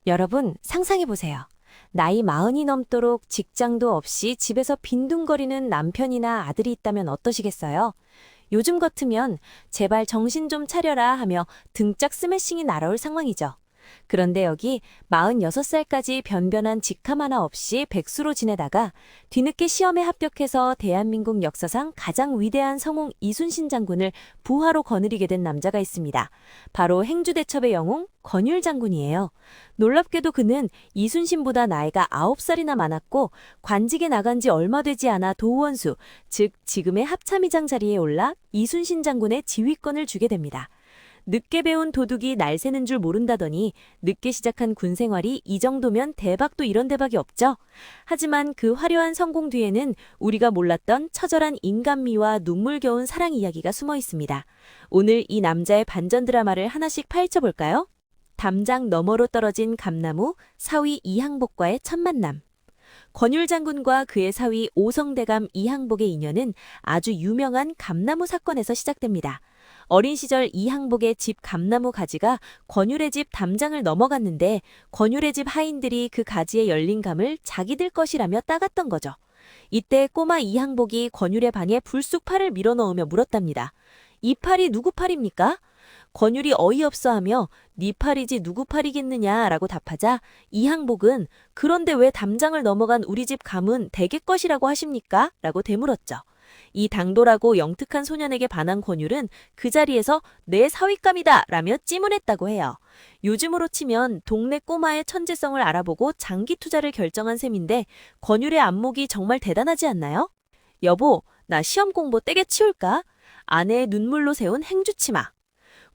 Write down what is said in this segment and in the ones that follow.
여러분, 상상해보세요. 나이 마흔이 넘도록 직장도 없이 집에서 빈둥거리는 남편이나 아들이 있다면 어떠시겠어요? 요즘 같으면 제발 정신 좀 차려라 하며 등짝 스매싱이 날아올 상황이죠. 그런데 여기 46살까지 변변한 직함 하나 없이 백수로 지내다가 뒤늦게 시험에 합격해서 대한민국 역사상 가장 위대한 성웅 이순신 장군을 부하로 거느리게 된 남자가 있습니다. 바로 행주대첩의 영웅 권율 장군이에요. 놀랍게도 그는 이순신보다 나이가 9살이나 많았고 관직에 나간 지 얼마 되지 않아 도원수, 즉 지금의 합참의장 자리에 올라 이순신 장군의 지휘권을 주게 됩니다. 늦게 배운 도둑이 날 새는 줄 모른다더니 늦게 시작한 군 생활이 이 정도면 대박도 이런 대박이 없죠. 하지만 그 화려한 성공 뒤에는 우리가 몰랐던 처절한 인간미와 눈물겨운 사랑 이야기가 숨어 있습니다. 오늘 이 남자의 반전 드라마를 하나씩 파헤쳐볼까요? 담장 너머로 떨어진 감나무, 사위 이항복과의 첫 만남. 권율 장군과 그의 사위 오성대감 이항복의 인연은 아주 유명한 감나무 사건에서 시작됩니다. 어린 시절 이항복의 집 감나무 가지가 권율의 집 담장을 넘어갔는데 권율의 집 하인들이 그 가지에 열린 감을 자기들 것이라며 따갔던 거죠. 이때 꼬마 이항복이 권율의 방에 불쑥 팔을 밀어넣으며 물었답니다. 이 팔이 누구 팔입니까? 권율이 어이없어하며 네 팔이지 누구 팔이겠느냐라고 답하자 이항복은 그런데 왜 담장을 넘어간 우리 집 감은 대개 것이라고 하십니까? 라고 되물었죠. 이 당돌하고 영특한 소년에게 반한 권율은 그 자리에서 내 사윗감이다 라며 찌문했다고 해요. 요즘으로 치면 동네 꼬마의 천재성을 알아보고 장기 투자를 결정한 셈인데 권율의 안목이 정말 대단하지 않나요? 여보, 나 시험 공부 떼게 치울까? 아내의 눈물로 세운 행주치마.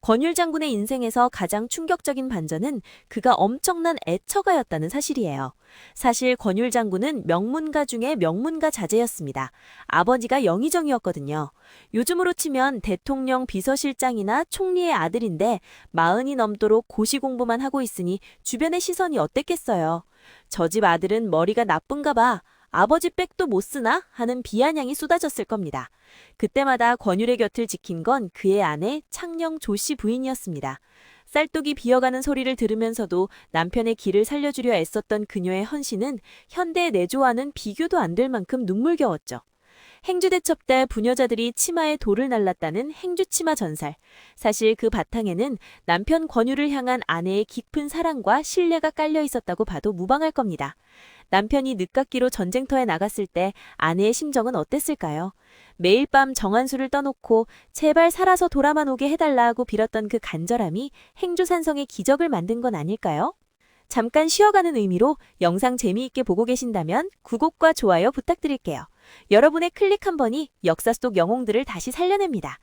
권율 장군의 인생에서 가장 충격적인 반전은 그가 엄청난 애처가였다는 사실이에요. 사실 권율 장군은 명문가 중에 명문가 자제였습니다. 아버지가 영의정이었거든요. 요즘으로 치면 대통령 비서실장이나 총리의 아들인데 40이 넘도록 고시 공부만 하고 있으니 주변의 시선이 어땠겠어요. 저 집 아들은 머리가 나쁜가 봐. 아버지 백도 못 쓰나? 하는 비아냥이 쏟아졌을 겁니다. 그때마다 권율의 곁을 지킨 건 그의 아내 창녕 조씨 부인이었습니다. 쌀독이 비어가는 소리를 들으면서도 남편의 길을 살려주려 애썼던 그녀의 헌신은 현대의 내조와는 비교도 안 될 만큼 눈물겨웠죠. 행주대첩 때 부녀자들이 치마에 돌을 날랐다는 행주치마 전살. 사실 그 바탕에는 남편 권율을 향한 아내의 깊은 사랑과 신뢰가 깔려 있었다고 봐도 무방할 겁니다. 남편이 늦깎이로 전쟁터에 나갔을 때 아내의 심정은 어땠을까요? 매일 밤 정한수를 떠놓고 제발 살아서 돌아만 오게 해달라고 빌었던 그 간절함이 행주산성의 기적을 만든 건 아닐까요? 잠깐 쉬어가는 의미로 영상 재미있게 보고 계신다면 구독과 좋아요 부탁드릴게요. 여러분의 클릭 한 번이 역사 속 영웅들을 다시 살려냅니다.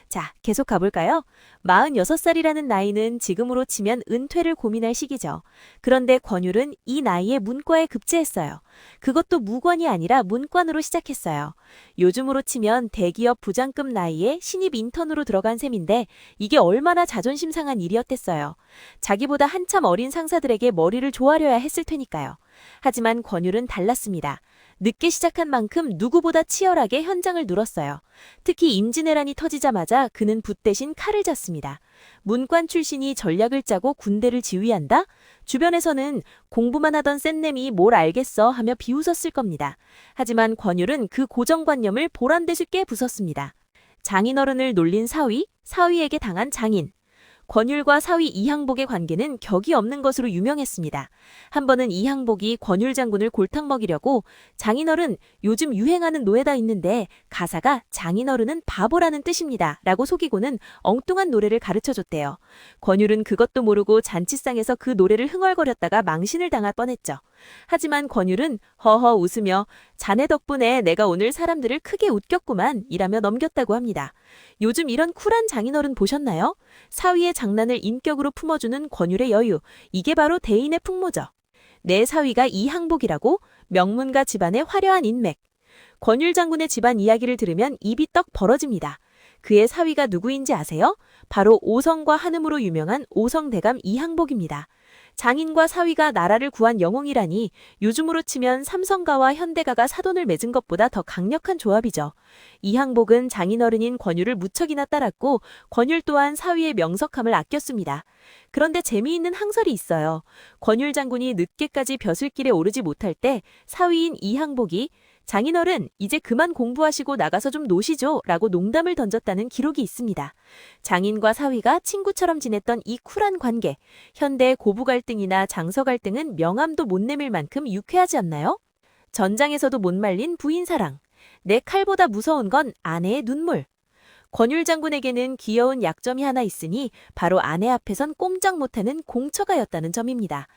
자, 계속 가볼까요? 46살이라는 나이는 지금으로 치면 은퇴를 고민할 시기죠. 그런데 권율은 이 나이에 문과에 급제했어요. 그것도 무관이 아니라 문관으로 시작했어요. 요즘으로 치면 대기업 부장급 나이에 신입 인턴으로 들어간 셈인데 이게 얼마나 자존심 상한 일이었겠어요. 자기보다 한참 어린 상사들에게 머리를 조아려야 했을 테니까요. 하지만 권율은 달랐습니다. 늦게 시작한 만큼 누구보다 치열하게 현장을 누렀어요. 특히 임진왜란이 터지자마자 그는 붓 대신 칼을 잡습니다. 문관 출신이 전략을 짜고 군대를 지휘한다? 주변에서는 공부만 하던 쇳냄이 뭘 알겠어 하며 비웃었을 겁니다. 하지만 권율은 그 고정관념을 보란듯이 깨부쉈습니다. 장인어른을 놀린 사위, 사위에게 당한 장인. 권율과 사위 이항복의 관계는 격이 없는 것으로 유명했습니다. 한 번은 이항복이 권율 장군을 골탕 먹이려고 장인어른 요즘 유행하는 노래가 있는데 가사가 장인어른은 바보라는 뜻입니다. 라고 속이고는 엉뚱한 노래를 가르쳐줬대요. 권율은 그것도 모르고 잔치상에서 그 노래를 흥얼거렸다가 망신을 당할 뻔했죠. 하지만 권율은 허허 웃으며 자네 덕분에 내가 오늘 사람들을 크게 웃겼구만 이라며 넘겼다고 합니다. 요즘 이런 쿨한 장인어른 보셨나요? 사위의 장난을 인격으로 품어주는 권율의 여유, 이게 바로 대인의 풍모죠. 내 사위가 이항복이라고? 명문가 집안의 화려한 인맥. 권율 장군의 집안 이야기를 들으면 입이 떡 벌어집니다. 그의 사위가 누구인지 아세요? 바로 오성과 한음으로 유명한 오성대감 이항복입니다. 장인과 사위가 나라를 구한 영웅이라니 요즘으로 치면 삼성가와 현대가가 사돈을 맺은 것보다 더 강력한 조합이죠. 이항복은 장인어른인 권유를 무척이나 따랐고 권율 또한 사위의 명석함을 아꼈습니다. 그런데 재미있는 항설이 있어요. 권율 장군이 늦게까지 벼슬길에 오르지 못할 때 사위인 이항복이 장인어른, 이제 그만 공부하시고 나가서 좀 노시죠 라고 농담을 던졌다는 기록이 있습니다. 장인과 사위가 친구처럼 지냈던 이 쿨한 관계, 현대의 고부 갈등이나 장서 갈등은 명함도 못 내밀 만큼 유쾌하지 않나요? 전장에서도 못 말린 부인 사랑, 내 칼보다 무서운 건 아내의 눈물. 권율 장군에게는 귀여운 약점이 하나 있으니 바로 아내 앞에선 꼼짝 못하는 공처가였다는 점입니다.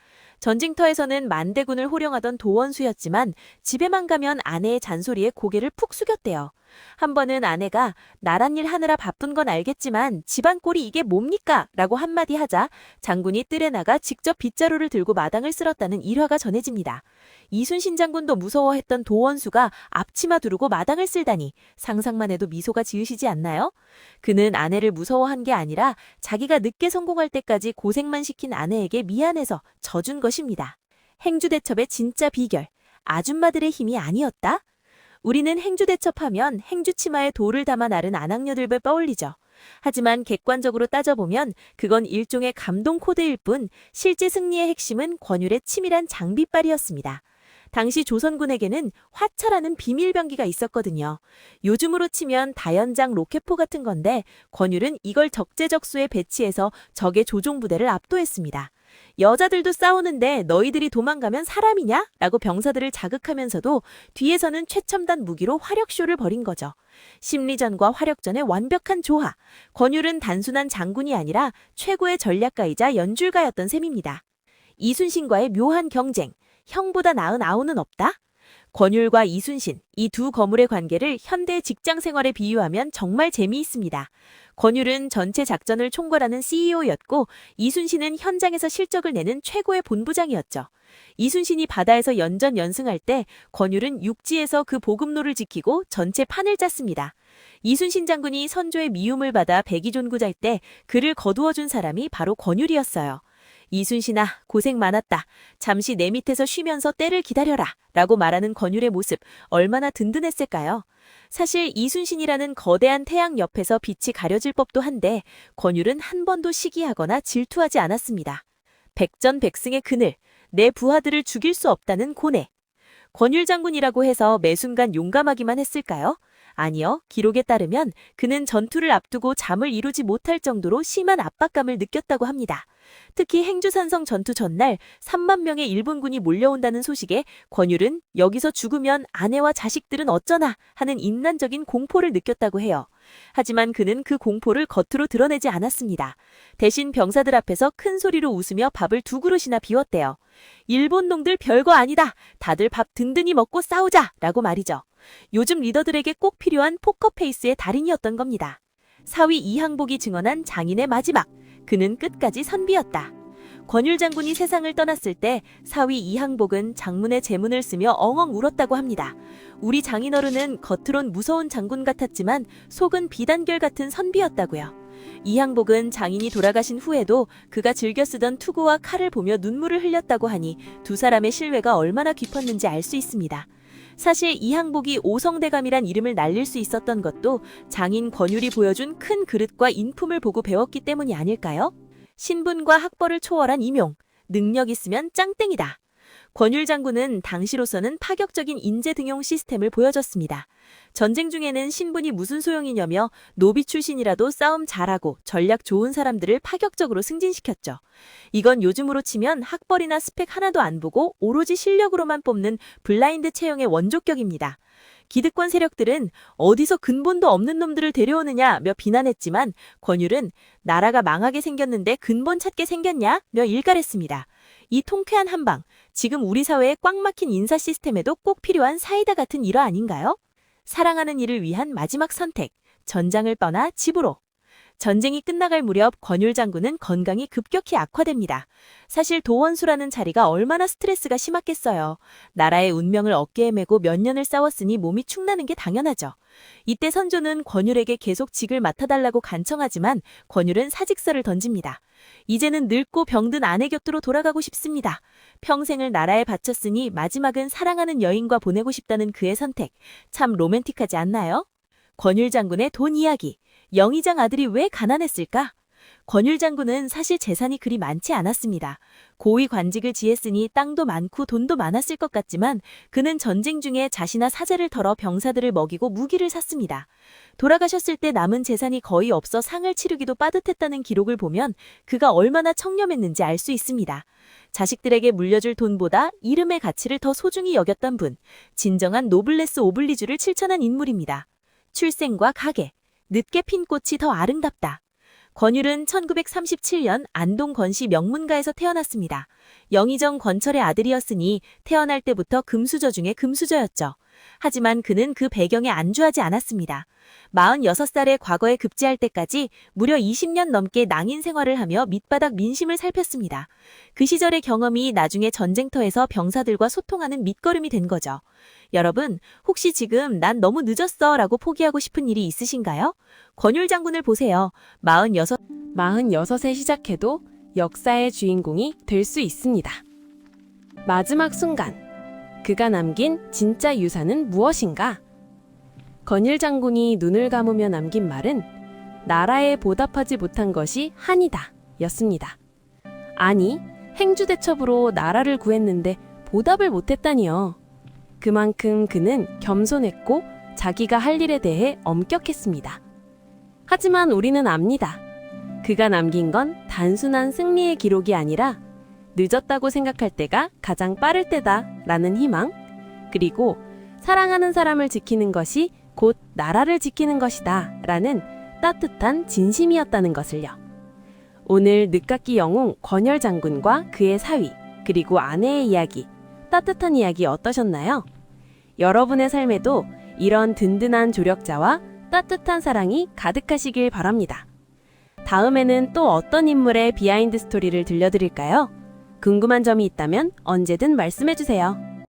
전쟁터에서는 만대군을 호령하던 도원수였지만 집에만 가면 아내의 잔소리에 고개를 푹 숙였대요. 한 번은 아내가 나란 일 하느라 바쁜 건 알겠지만 집안 꼴이 이게 뭡니까? 라고 한마디 하자 장군이 뜰에 나가 직접 빗자루를 들고 마당을 쓸었다는 일화가 전해집니다. 이순신 장군도 무서워했던 도원수가 앞치마 두르고 마당을 쓸다니 상상만 해도 미소가 지으시지 않나요? 그는 아내를 무서워한 게 아니라 자기가 늦게 성공할 때까지 고생만 시킨 아내에게 미안해서 져준 것입니다. 행주대첩의 진짜 비결, 아줌마들의 힘이 아니었다? 우리는 행주대첩하면 행주치마에 돌을 담아 나른 안악녀들을 떠올리죠. 하지만 객관적으로 따져보면 그건 일종의 감동 코드일 뿐 실제 승리의 핵심은 권율의 치밀한 장비빨이었습니다. 당시 조선군에게는 화차라는 비밀병기가 있었거든요. 요즘으로 치면 다연장 로켓포 같은 건데 권율은 이걸 적재적소에 배치해서 적의 조종부대를 압도했습니다. 여자들도 싸우는데 너희들이 도망가면 사람이냐? 라고 병사들을 자극하면서도 뒤에서는 최첨단 무기로 화력쇼를 벌인 거죠. 심리전과 화력전의 완벽한 조화. 권율은 단순한 장군이 아니라 최고의 전략가이자 연출가였던 셈입니다. 이순신과의 묘한 경쟁. 형보다 나은 아우는 없다? 권율과 이순신, 이 두 거물의 관계를 현대 직장 생활에 비유하면 정말 재미있습니다. 권율은 전체 작전을 총괄하는 CEO였고 이순신은 현장에서 실적을 내는 최고의 본부장이었죠. 이순신이 바다에서 연전 연승할 때 권율은 육지에서 그 보급로를 지키고 전체 판을 짰습니다. 이순신 장군이 선조의 미움을 받아 백의존구잘 때 그를 거두어준 사람이 바로 권율이었어요. 이순신아, 고생 많았다. 잠시 내 밑에서 쉬면서 때를 기다려라. 라고 말하는 권율의 모습 얼마나 든든했을까요? 사실 이순신이라는 거대한 태양 옆에서 빛이 가려질 법도 한데 권율은 한 번도 시기하거나 질투하지 않았습니다. 백전백승의 그늘, 내 부하들을 죽일 수 없다는 고뇌. 권율 장군이라고 해서 매 순간 용감하기만 했을까요? 아니요. 기록에 따르면 그는 전투를 앞두고 잠을 이루지 못할 정도로 심한 압박감을 느꼈다고 합니다. 특히 행주산성 전투 전날 3만 명의 일본군이 몰려온다는 소식에 권율은 여기서 죽으면 아내와 자식들은 어쩌나 하는 인난적인 공포를 느꼈다고 해요. 하지만 그는 그 공포를 겉으로 드러내지 않았습니다. 대신 병사들 앞에서 큰 소리로 웃으며 밥을 2그릇이나 비웠대요. 일본 놈들 별거 아니다. 다들 밥 든든히 먹고 싸우자 라고 말이죠. 요즘 리더들에게 꼭 필요한 포커페이스의 달인이었던 겁니다. 사위 이항복이 증언한 장인의 마지막, 그는 끝까지 선비였다. 권율 장군이 세상을 떠났을 때 사위 이항복은 장문의 제문을 쓰며 엉엉 울었다고 합니다. 우리 장인어른은 겉으론 무서운 장군 같았지만 속은 비단결 같은 선비였다고요. 이항복은 장인이 돌아가신 후에도 그가 즐겨 쓰던 투구와 칼을 보며 눈물을 흘렸다고 하니 두 사람의 신뢰가 얼마나 깊었는지 알 수 있습니다. 사실 이항복이 오성대감이란 이름을 날릴 수 있었던 것도 장인 권율이 보여준 큰 그릇과 인품을 보고 배웠기 때문이 아닐까요? 신분과 학벌을 초월한 임용, 능력 있으면 짱땡이다. 권율 장군은 당시로서는 파격적인 인재 등용 시스템을 보여줬습니다. 전쟁 중에는 신분이 무슨 소용이냐며 노비 출신이라도 싸움 잘하고 전략 좋은 사람들을 파격적으로 승진시켰죠. 이건 요즘으로 치면 학벌이나 스펙 하나도 안 보고 오로지 실력으로만 뽑는 블라인드 채용의 원조격입니다. 기득권 세력들은 어디서 근본도 없는 놈들을 데려오느냐며 비난했지만 권율은 나라가 망하게 생겼는데 근본 찾게 생겼냐며 일갈했습니다. 이 통쾌한 한방, 지금 우리 사회의 꽉 막힌 인사 시스템에도 꼭 필요한 사이다 같은 일화 아닌가요? 사랑하는 이를 위한 마지막 선택, 전장을 떠나 집으로. 전쟁이 끝나갈 무렵 권율 장군은 건강이 급격히 악화됩니다. 사실 도원수라는 자리가 얼마나 스트레스가 심했겠어요. 나라의 운명을 어깨에 메고 몇 년을 싸웠으니 몸이 축나는 게 당연하죠. 이때 선조는 권율에게 계속 직을 맡아달라고 간청하지만 권율은 사직서를 던집니다. 이제는 늙고 병든 아내 곁으로 돌아가고 싶습니다. 평생을 나라에 바쳤으니 마지막은 사랑하는 여인과 보내고 싶다는 그의 선택. 참 로맨틱하지 않나요? 권율 장군의 돈 이야기. 영의장 아들이 왜 가난했을까? 권율 장군은 사실 재산이 그리 많지 않았습니다. 고위 관직을 지했으니 땅도 많고 돈도 많았을 것 같지만 그는 전쟁 중에 자신과 사제를 털어 병사들을 먹이고 무기를 샀습니다. 돌아가셨을 때 남은 재산이 거의 없어 상을 치르기도 빠듯했다는 기록을 보면 그가 얼마나 청렴했는지 알 수 있습니다. 자식들에게 물려줄 돈보다 이름의 가치를 더 소중히 여겼던 분, 진정한 노블레스 오블리주를 실천한 인물입니다. 출생과 가계, 늦게 핀 꽃이 더 아름답다. 권율은 1937년 안동 권시 명문가에서 태어났습니다. 영의정 권철의 아들이었으니 태어날 때부터 금수저 중에 금수저였죠. 하지만 그는 그 배경에 안주하지 않았습니다. 46살에 과거에 급제할 때까지 무려 20년 넘게 낭인 생활을 하며 밑바닥 민심을 살폈습니다. 그 시절의 경험이 나중에 전쟁터에서 병사들과 소통하는 밑거름이 된 거죠. 여러분, 혹시 지금 난 너무 늦었어 라고 포기하고 싶은 일이 있으신가요? 권율 장군을 보세요. 46세 시작해도 역사의 주인공이 될 수 있습니다. 마지막 순간, 그가 남긴 진짜 유산은 무엇인가? 권율 장군이 눈을 감으며 남긴 말은 나라에 보답하지 못한 것이 한이다 였습니다. 아니, 행주대첩으로 나라를 구했는데 보답을 못했다니요. 그만큼 그는 겸손했고 자기가 할 일에 대해 엄격했습니다. 하지만 우리는 압니다. 그가 남긴 건 단순한 승리의 기록이 아니라 늦었다고 생각할 때가 가장 빠를 때다 라는 희망, 그리고 사랑하는 사람을 지키는 것이 곧 나라를 지키는 것이다 라는 따뜻한 진심이었다는 것을요. 오늘 늦깎이 영웅 권율 장군과 그의 사위, 그리고 아내의 이야기, 따뜻한 이야기 어떠셨나요? 여러분의 삶에도 이런 든든한 조력자와 따뜻한 사랑이 가득하시길 바랍니다. 다음에는 또 어떤 인물의 비하인드 스토리를 들려드릴까요? 궁금한 점이 있다면 언제든 말씀해주세요.